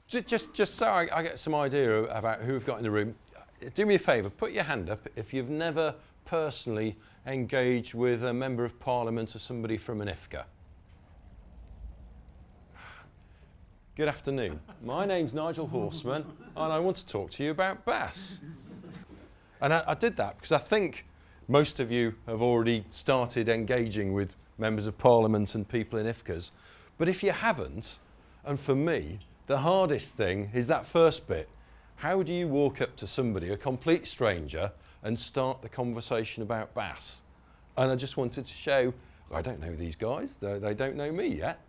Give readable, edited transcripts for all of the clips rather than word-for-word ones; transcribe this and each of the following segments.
Just so I get some idea about who we've got in the room, do me a favour, put your hand up if you've never personally engaged with a Member of Parliament or somebody from an IFCA. Good afternoon. My name's Nigel Horsman and I want to talk to you about bass. And I did that because I think most of you have already started engaging with Members of Parliament and people in IFCAs. But if you haven't, and for me, the hardest thing is that first bit. How do you walk up to somebody, a complete stranger, and start the conversation about bass? And I just wanted to show, I don't know these guys, they don't know me yet.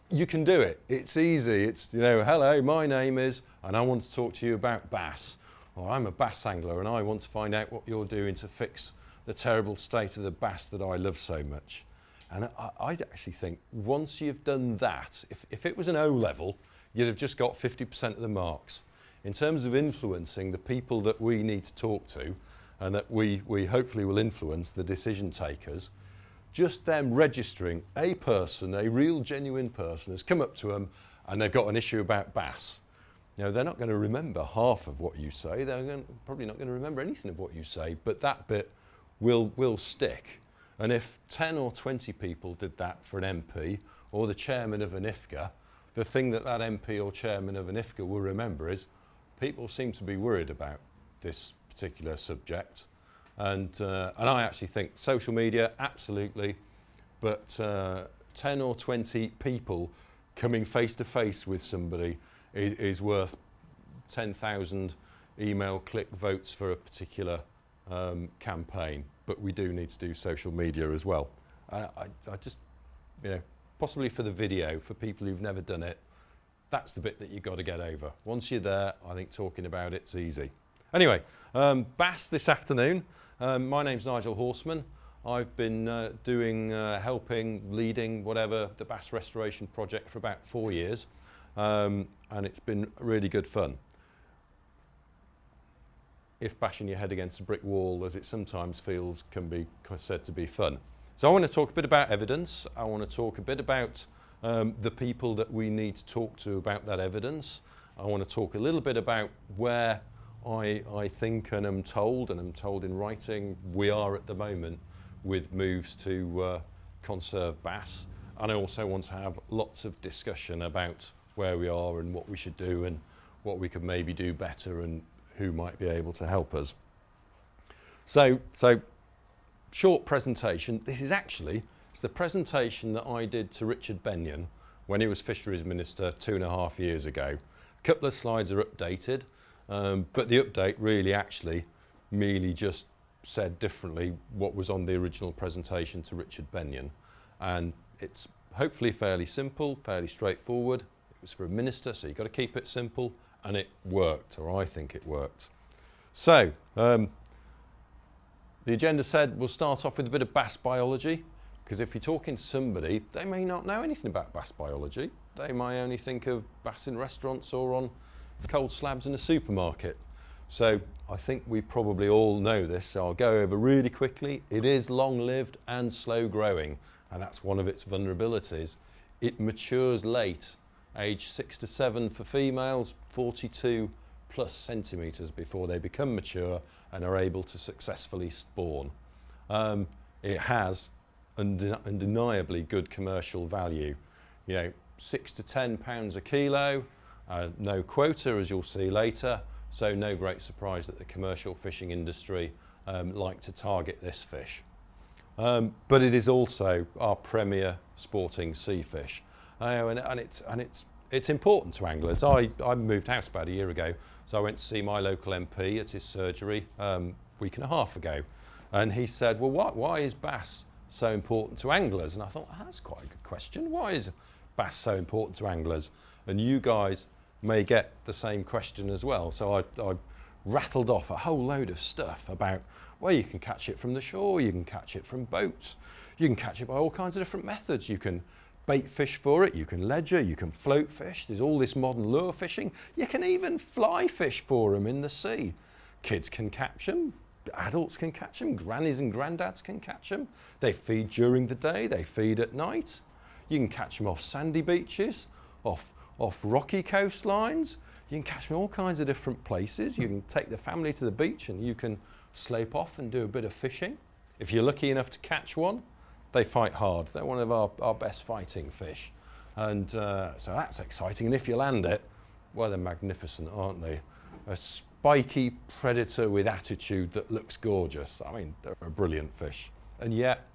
You can do it, it's easy. It's, hello, my name is, and I want to talk to you about bass. Or I'm a bass angler and I want to find out what you're doing to fix the terrible state of the bass that I love so much. And I actually think once you've done that, if it was an O level, you'd have just got 50% of the marks. In terms of influencing the people that we need to talk to and that we hopefully will influence, the decision takers, just them registering a person, a real genuine person has come up to them and they've got an issue about bass. They're not going to remember half of what you say, probably not going to remember anything of what you say, but that bit will stick. And if 10 or 20 people did that for an MP or the chairman of an IFCA, the thing that MP or chairman of an IFCA will remember is people seem to be worried about this particular subject. And I actually think social media, absolutely, but 10 or 20 people coming face to face with somebody is worth 10,000 email click votes for a particular campaign. But we do need to do social media as well. I just, possibly for the video, for people who've never done it, that's the bit that you've got to get over. Once you're there, I think talking about it's easy. Anyway, bass this afternoon. My name's Nigel Horsman. I've been helping, leading, whatever, the bass restoration project for about 4 years. And it's been really good fun. If bashing your head against a brick wall, as it sometimes feels, can be said to be fun. So I want to talk a bit about evidence. I want to talk a bit about the people that we need to talk to about that evidence. I want to talk a little bit about where I think and am told in writing, we are at the moment with moves to conserve bass. And I also want to have lots of discussion about where we are and what we should do and what we could maybe do better and who might be able to help us. So short presentation. This is actually the presentation that I did to Richard Benyon when he was Fisheries Minister 2.5 years ago. A couple of slides are updated, but the update really actually merely just said differently what was on the original presentation to Richard Benyon. And it's hopefully fairly simple, fairly straightforward. It was for a minister, so you've got to keep it simple. And it worked, or I think it worked. So, the agenda said we'll start off with a bit of bass biology, because if you're talking to somebody, they may not know anything about bass biology. They may only think of bass in restaurants or on cold slabs in a supermarket. So I think we probably all know this, so I'll go over really quickly. It is long-lived and slow-growing, and that's one of its vulnerabilities. It matures late. Age 6 to 7 for females, 42 plus centimetres before they become mature and are able to successfully spawn. It has undeniably good commercial value. 6 to 10 pounds a kilo, no quota as you'll see later, so no great surprise that the commercial fishing industry like to target this fish. But it is also our premier sporting sea fish. And it's important to anglers. I moved house about a year ago, so I went to see my local MP at his surgery a week and a half ago. And he said, well, why is bass so important to anglers? And I thought, that's quite a good question. Why is bass so important to anglers? And you guys may get the same question as well. So I rattled off a whole load of stuff about, well, you can catch it from the shore, you can catch it from boats, you can catch it by all kinds of different methods. You can bait fish for it, you can ledger, you can float fish, there's all this modern lure fishing. You can even fly fish for them in the sea. Kids can catch them, adults can catch them, grannies and granddads can catch them. They feed during the day, they feed at night. You can catch them off sandy beaches, off off rocky coastlines. You can catch them in all kinds of different places. You can take the family to the beach and you can slope off and do a bit of fishing. If you're lucky enough to catch one, they fight hard. They're one of our best fighting fish. And so that's exciting. And if you land it, well, they're magnificent, aren't they? A spiky predator with attitude that looks gorgeous. I mean, they're a brilliant fish. And yet,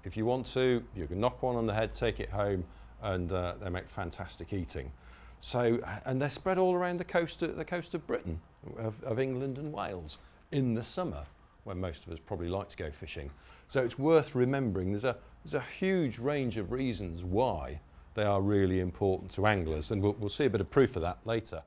if you want to, you can knock one on the head, take it home, and they make fantastic eating. So, and they're spread all around the coast of Britain, of England and Wales, in the summer, when most of us probably like to go fishing. So it's worth remembering there's a huge range of reasons why they are really important to anglers, and we'll see a bit of proof of that later.